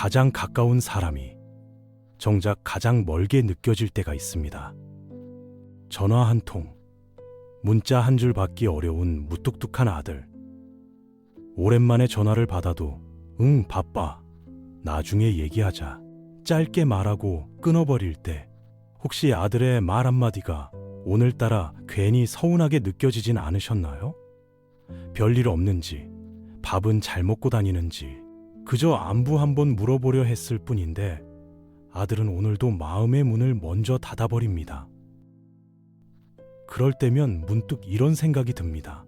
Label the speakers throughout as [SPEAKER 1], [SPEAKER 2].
[SPEAKER 1] 가장 가까운 사람이 정작 가장 멀게 느껴질 때가 있습니다. 전화 한 통, 문자 한 줄 받기 어려운 무뚝뚝한 아들. 오랜만에 전화를 받아도 응, 바빠. 나중에 얘기하자. 짧게 말하고 끊어버릴 때 혹시 아들의 말 한마디가 오늘따라 괜히 서운하게 느껴지진 않으셨나요? 별일 없는지, 밥은 잘 먹고 다니는지 그저 안부 한번 물어보려 했을 뿐인데 아들은 오늘도 마음의 문을 먼저 닫아버립니다. 그럴 때면 문득 이런 생각이 듭니다.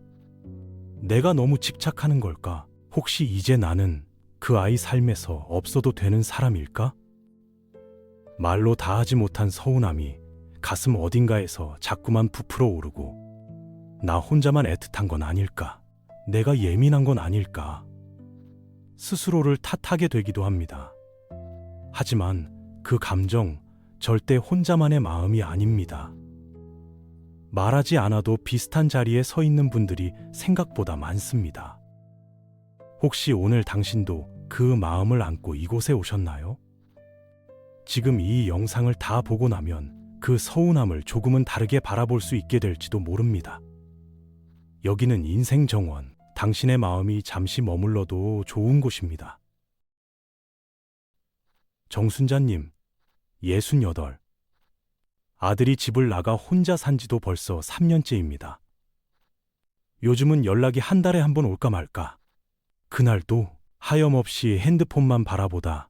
[SPEAKER 1] 내가 너무 집착하는 걸까? 혹시 이제 나는 그 아이 삶에서 없어도 되는 사람일까? 말로 다 하지 못한 서운함이 가슴 어딘가에서 자꾸만 부풀어 오르고 나 혼자만 애틋한 건 아닐까? 내가 예민한 건 아닐까? 스스로를 탓하게 되기도 합니다. 하지만 그 감정 절대 혼자만의 마음이 아닙니다. 말하지 않아도 비슷한 자리에 서 있는 분들이 생각보다 많습니다. 혹시 오늘 당신도 그 마음을 안고 이곳에 오셨나요? 지금 이 영상을 다 보고 나면 그 서운함을 조금은 다르게 바라볼 수 있게 될지도 모릅니다. 여기는 인생 정원, 당신의 마음이 잠시 머물러도 좋은 곳입니다. 정순자님, 68. 아들이 집을 나가 혼자 산 지도 벌써 3년째입니다. 요즘은 연락이 한 달에 한 번 올까 말까. 그날도 하염없이 핸드폰만 바라보다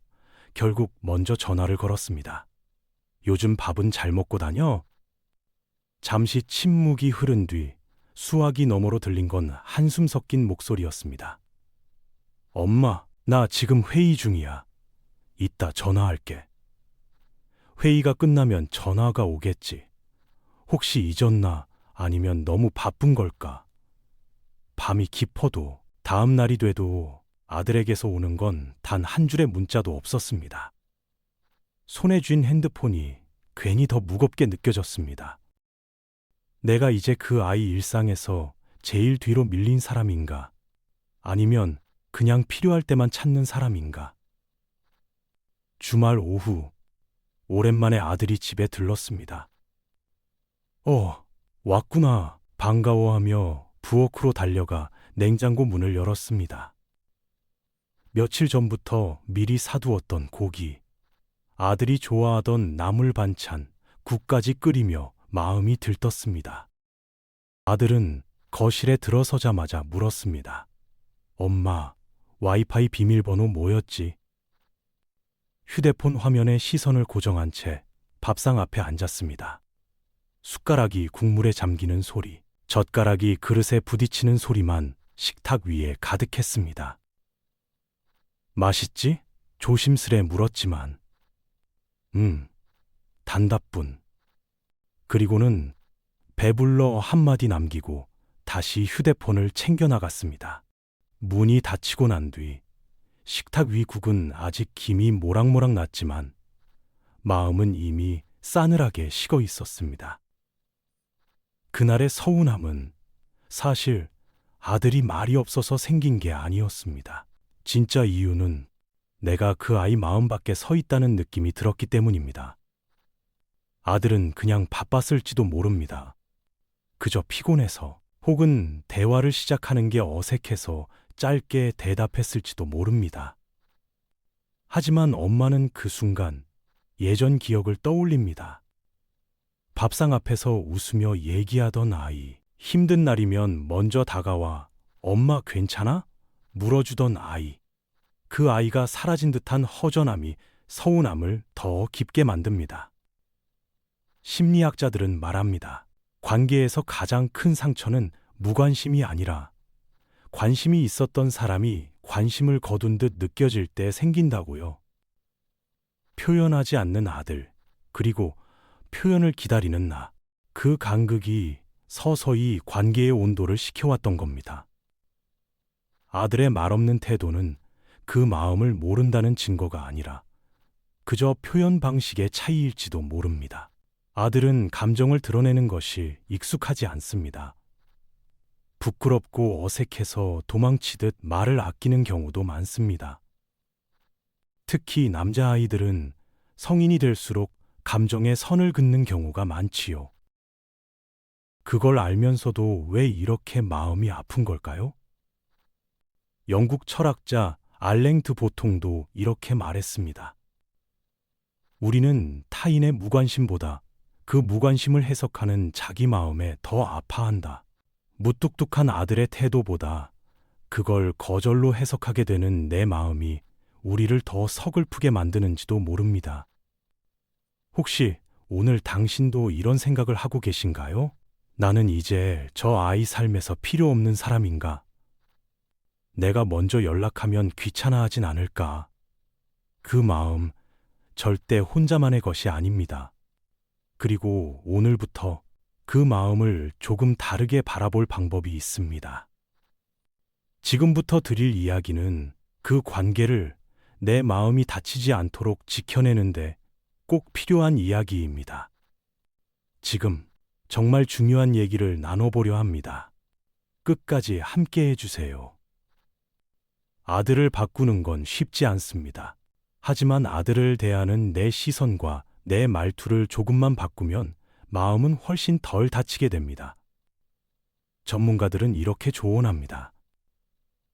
[SPEAKER 1] 결국 먼저 전화를 걸었습니다. 요즘 밥은 잘 먹고 다녀? 잠시 침묵이 흐른 뒤 수화기 너머로 들린 건 한숨 섞인 목소리였습니다. 엄마, 나 지금 회의 중이야. 이따 전화할게. 회의가 끝나면 전화가 오겠지. 혹시 잊었나? 아니면 너무 바쁜 걸까? 밤이 깊어도 다음 날이 돼도 아들에게서 오는 건 단 한 줄의 문자도 없었습니다. 손에 쥔 핸드폰이 괜히 더 무겁게 느껴졌습니다. 내가 이제 그 아이 일상에서 제일 뒤로 밀린 사람인가? 아니면 그냥 필요할 때만 찾는 사람인가? 주말 오후, 오랜만에 아들이 집에 들렀습니다. 왔구나. 반가워하며 부엌으로 달려가 냉장고 문을 열었습니다. 며칠 전부터 미리 사두었던 고기, 아들이 좋아하던 나물 반찬, 국까지 끓이며 마음이 들떴습니다. 아들은 거실에 들어서자마자 물었습니다. 엄마, 와이파이 비밀번호 뭐였지? 휴대폰 화면에 시선을 고정한 채 밥상 앞에 앉았습니다. 숟가락이 국물에 잠기는 소리, 젓가락이 그릇에 부딪히는 소리만 식탁 위에 가득했습니다. 맛있지? 조심스레 물었지만 단답뿐. 그리고는 배불러 한마디 남기고 다시 휴대폰을 챙겨 나갔습니다. 문이 닫히고 난 뒤 식탁 위 국은 아직 김이 모락모락 났지만 마음은 이미 싸늘하게 식어 있었습니다. 그날의 서운함은 사실 아들이 말이 없어서 생긴 게 아니었습니다. 진짜 이유는 내가 그 아이 마음 밖에 서 있다는 느낌이 들었기 때문입니다. 아들은 그냥 바빴을지도 모릅니다. 그저 피곤해서 혹은 대화를 시작하는 게 어색해서 짧게 대답했을지도 모릅니다. 하지만 엄마는 그 순간 예전 기억을 떠올립니다. 밥상 앞에서 웃으며 얘기하던 아이, 힘든 날이면 먼저 다가와 엄마 괜찮아? 물어주던 아이. 그 아이가 사라진 듯한 허전함이 서운함을 더 깊게 만듭니다. 심리학자들은 말합니다. 관계에서 가장 큰 상처는 무관심이 아니라 관심이 있었던 사람이 관심을 거둔 듯 느껴질 때 생긴다고요. 표현하지 않는 아들, 그리고 표현을 기다리는 나, 그 간극이 서서히 관계의 온도를 식혀왔던 겁니다. 아들의 말없는 태도는 그 마음을 모른다는 증거가 아니라 그저 표현 방식의 차이일지도 모릅니다. 아들은 감정을 드러내는 것이 익숙하지 않습니다. 부끄럽고 어색해서 도망치듯 말을 아끼는 경우도 많습니다. 특히 남자아이들은 성인이 될수록 감정의 선을 긋는 경우가 많지요. 그걸 알면서도 왜 이렇게 마음이 아픈 걸까요? 영국 철학자 알랭 드 보통도 이렇게 말했습니다. 우리는 타인의 무관심보다 그 무관심을 해석하는 자기 마음에 더 아파한다. 무뚝뚝한 아들의 태도보다 그걸 거절로 해석하게 되는 내 마음이 우리를 더 서글프게 만드는지도 모릅니다. 혹시 오늘 당신도 이런 생각을 하고 계신가요? 나는 이제 저 아이 삶에서 필요 없는 사람인가? 내가 먼저 연락하면 귀찮아하진 않을까? 그 마음 절대 혼자만의 것이 아닙니다. 그리고 오늘부터 그 마음을 조금 다르게 바라볼 방법이 있습니다. 지금부터 드릴 이야기는 그 관계를 내 마음이 다치지 않도록 지켜내는데 꼭 필요한 이야기입니다. 지금 정말 중요한 얘기를 나눠보려 합니다. 끝까지 함께 해주세요. 아들을 바꾸는 건 쉽지 않습니다. 하지만 아들을 대하는 내 시선과 내 말투를 조금만 바꾸면 마음은 훨씬 덜 다치게 됩니다. 전문가들은 이렇게 조언합니다.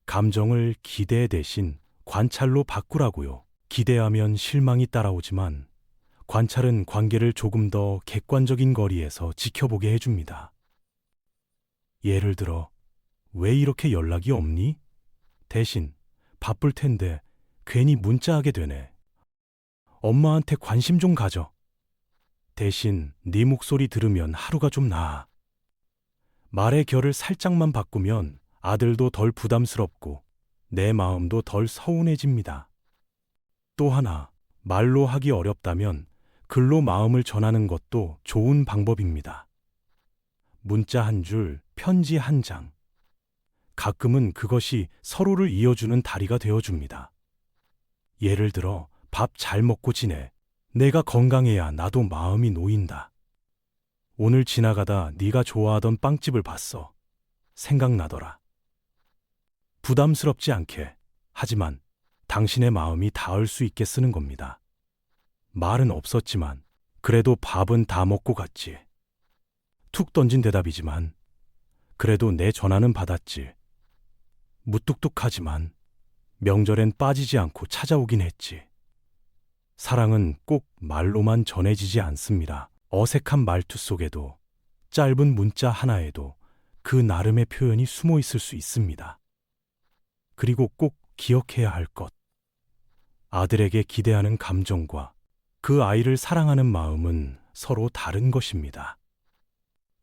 [SPEAKER 1] 감정을 기대 대신 관찰로 바꾸라고요. 기대하면 실망이 따라오지만 관찰은 관계를 조금 더 객관적인 거리에서 지켜보게 해줍니다. 예를 들어, 왜 이렇게 연락이 없니? 대신 바쁠 텐데 괜히 문자하게 되네. 엄마한테 관심 좀 가져. 대신 네 목소리 들으면 하루가 좀 나아. 말의 결을 살짝만 바꾸면 아들도 덜 부담스럽고 내 마음도 덜 서운해집니다. 또 하나, 말로 하기 어렵다면 글로 마음을 전하는 것도 좋은 방법입니다. 문자 한 줄, 편지 한 장. 가끔은 그것이 서로를 이어주는 다리가 되어줍니다. 예를 들어, 밥 잘 먹고 지내. 내가 건강해야 나도 마음이 놓인다. 오늘 지나가다 네가 좋아하던 빵집을 봤어. 생각나더라. 부담스럽지 않게, 하지만 당신의 마음이 닿을 수 있게 쓰는 겁니다. 말은 없었지만 그래도 밥은 다 먹고 갔지. 툭 던진 대답이지만 그래도 내 전화는 받았지. 무뚝뚝하지만 명절엔 빠지지 않고 찾아오긴 했지. 사랑은 꼭 말로만 전해지지 않습니다. 어색한 말투 속에도, 짧은 문자 하나에도 그 나름의 표현이 숨어 있을 수 있습니다. 그리고 꼭 기억해야 할 것. 아들에게 기대하는 감정과 그 아이를 사랑하는 마음은 서로 다른 것입니다.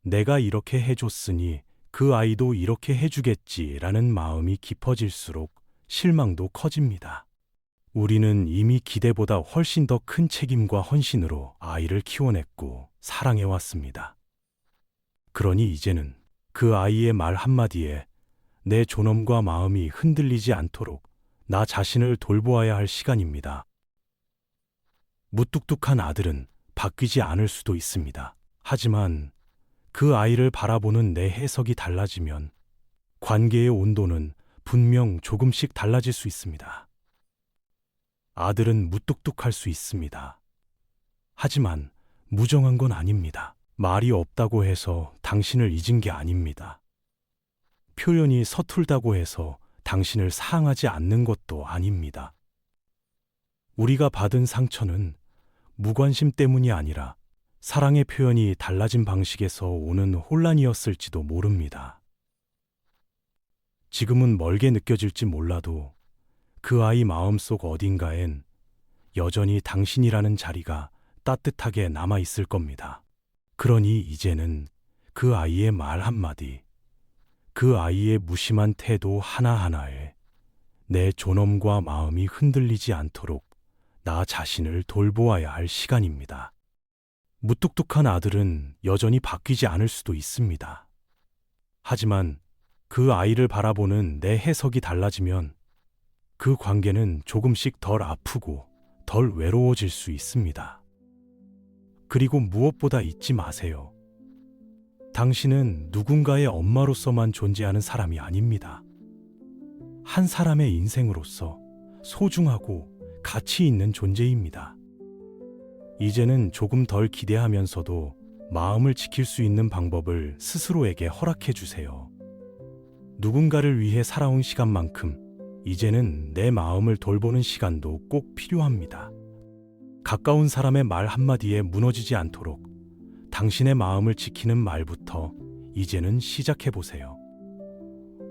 [SPEAKER 1] 내가 이렇게 해줬으니 그 아이도 이렇게 해주겠지라는 마음이 깊어질수록 실망도 커집니다. 우리는 이미 기대보다 훨씬 더 큰 책임과 헌신으로 아이를 키워냈고 사랑해왔습니다. 그러니 이제는 그 아이의 말 한마디에 내 존엄과 마음이 흔들리지 않도록 나 자신을 돌보아야 할 시간입니다. 무뚝뚝한 아들은 바뀌지 않을 수도 있습니다. 하지만 그 아이를 바라보는 내 해석이 달라지면 관계의 온도는 분명 조금씩 달라질 수 있습니다. 아들은 무뚝뚝할 수 있습니다. 하지만 무정한 건 아닙니다. 말이 없다고 해서 당신을 잊은 게 아닙니다. 표현이 서툴다고 해서 당신을 사랑하지 않는 것도 아닙니다. 우리가 받은 상처는 무관심 때문이 아니라 사랑의 표현이 달라진 방식에서 오는 혼란이었을지도 모릅니다. 지금은 멀게 느껴질지 몰라도 그 아이 마음속 어딘가엔 여전히 당신이라는 자리가 따뜻하게 남아 있을 겁니다. 그러니 이제는 그 아이의 말 한마디, 그 아이의 무심한 태도 하나하나에 내 존엄과 마음이 흔들리지 않도록 나 자신을 돌보아야 할 시간입니다. 무뚝뚝한 아들은 여전히 바뀌지 않을 수도 있습니다. 하지만 그 아이를 바라보는 내 해석이 달라지면 그 관계는 조금씩 덜 아프고 덜 외로워질 수 있습니다. 그리고 무엇보다 잊지 마세요. 당신은 누군가의 엄마로서만 존재하는 사람이 아닙니다. 한 사람의 인생으로서 소중하고 가치 있는 존재입니다. 이제는 조금 덜 기대하면서도 마음을 지킬 수 있는 방법을 스스로에게 허락해 주세요. 누군가를 위해 살아온 시간만큼 이제는 내 마음을 돌보는 시간도 꼭 필요합니다. 가까운 사람의 말 한마디에 무너지지 않도록 당신의 마음을 지키는 말부터 이제는 시작해 보세요.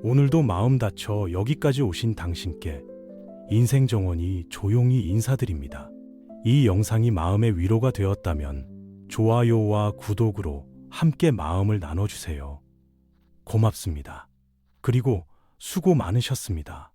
[SPEAKER 1] 오늘도 마음 다쳐 여기까지 오신 당신께 인생정원이 조용히 인사드립니다. 이 영상이 마음의 위로가 되었다면 좋아요와 구독으로 함께 마음을 나눠주세요. 고맙습니다. 그리고 수고 많으셨습니다.